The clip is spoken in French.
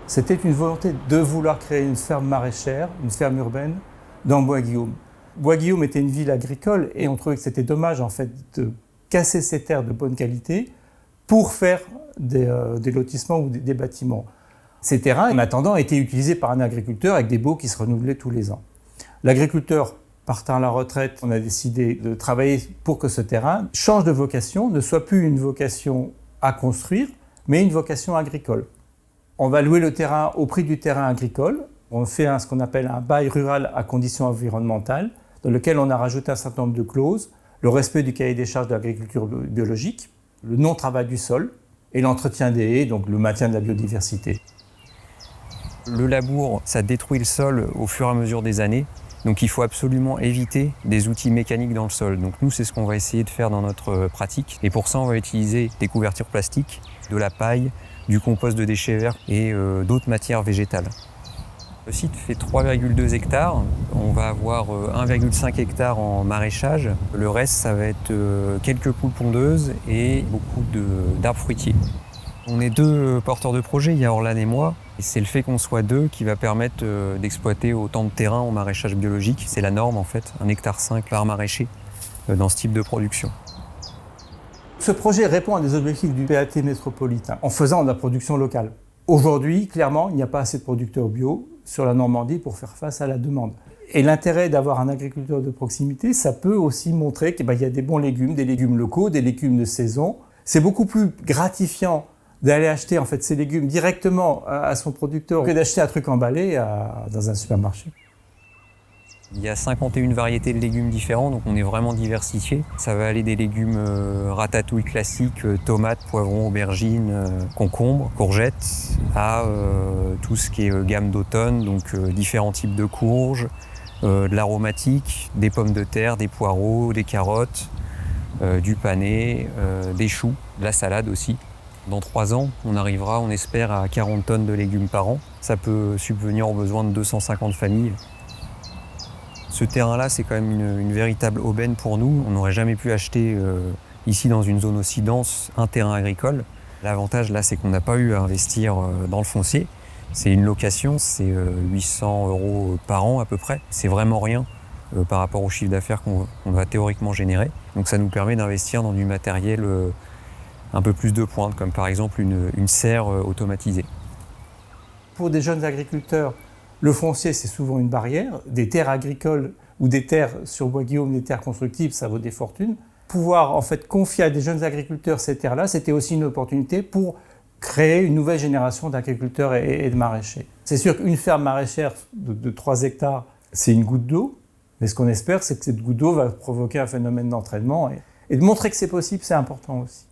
C'était une volonté de vouloir créer une ferme maraîchère, une ferme urbaine, dans Bois-Guillaume. Bois-Guillaume était une ville agricole et on trouvait que c'était dommage en fait de casser ces terres de bonne qualité pour faire des lotissements ou des bâtiments. Ces terrains, en attendant, étaient utilisés par un agriculteur avec des baux qui se renouvelaient tous les ans. L'agriculteur, partant à la retraite, on a décidé de travailler pour que ce terrain change de vocation, ne soit plus une vocation à construire, mais une vocation agricole. On va louer le terrain au prix du terrain agricole. On fait ce qu'on appelle un bail rural à conditions environnementales, dans lequel on a rajouté un certain nombre de clauses, le respect du cahier des charges de l'agriculture biologique, le non-travail du sol et l'entretien des haies, donc le maintien de la biodiversité. Le labour, ça détruit le sol au fur et à mesure des années. Donc il faut absolument éviter des outils mécaniques dans le sol. Donc nous, c'est ce qu'on va essayer de faire dans notre pratique. Et pour ça, on va utiliser des couvertures plastiques, de la paille, du compost de déchets verts et d'autres matières végétales. Le site fait 3,2 hectares. On va avoir 1,5 hectare en maraîchage. Le reste, ça va être quelques poules pondeuses et beaucoup d'arbres fruitiers. On est deux porteurs de projet, il y a Orlan et moi. Et c'est le fait qu'on soit deux qui va permettre d'exploiter autant de terrain en maraîchage biologique. C'est la norme en fait, 1,5 hectare par maraîcher dans ce type de production. Ce projet répond à des objectifs du PAT métropolitain en faisant de la production locale. Aujourd'hui, clairement, il n'y a pas assez de producteurs bio sur la Normandie pour faire face à la demande. Et l'intérêt d'avoir un agriculteur de proximité, ça peut aussi montrer qu'il y a des bons légumes, des légumes locaux, des légumes de saison. C'est beaucoup plus gratifiant d'aller acheter en fait ces légumes directement à son producteur que d'acheter un truc emballé dans un supermarché. Il y a 51 variétés de légumes différents, donc on est vraiment diversifié. Ça va aller des légumes ratatouille classiques, tomates, poivrons, aubergines, concombres, courgettes, à tout ce qui est gamme d'automne, donc différents types de courges, de l'aromatique, des pommes de terre, des poireaux, des carottes, du panais, des choux, de la salade aussi. Dans 3 ans, on arrivera, on espère, à 40 tonnes de légumes par an. Ça peut subvenir aux besoins de 250 familles. Ce terrain-là, c'est quand même une véritable aubaine pour nous. On n'aurait jamais pu acheter ici, dans une zone aussi dense, un terrain agricole. L'avantage, là, c'est qu'on n'a pas eu à investir dans le foncier. C'est une location, c'est 800 € par an à peu près. C'est vraiment rien par rapport au chiffre d'affaires qu'on va théoriquement générer. Donc ça nous permet d'investir dans du matériel un peu plus de pointe, comme par exemple une serre automatisée. Pour des jeunes agriculteurs, le foncier, c'est souvent une barrière. Des terres agricoles ou des terres sur Bois-Guillaume, des terres constructives, ça vaut des fortunes. Pouvoir en fait confier à des jeunes agriculteurs ces terres-là, c'était aussi une opportunité pour créer une nouvelle génération d'agriculteurs et de maraîchers. C'est sûr qu'une ferme maraîchère de 3 hectares, c'est une goutte d'eau. Mais ce qu'on espère, c'est que cette goutte d'eau va provoquer un phénomène d'entraînement. Et de montrer que c'est possible, c'est important aussi.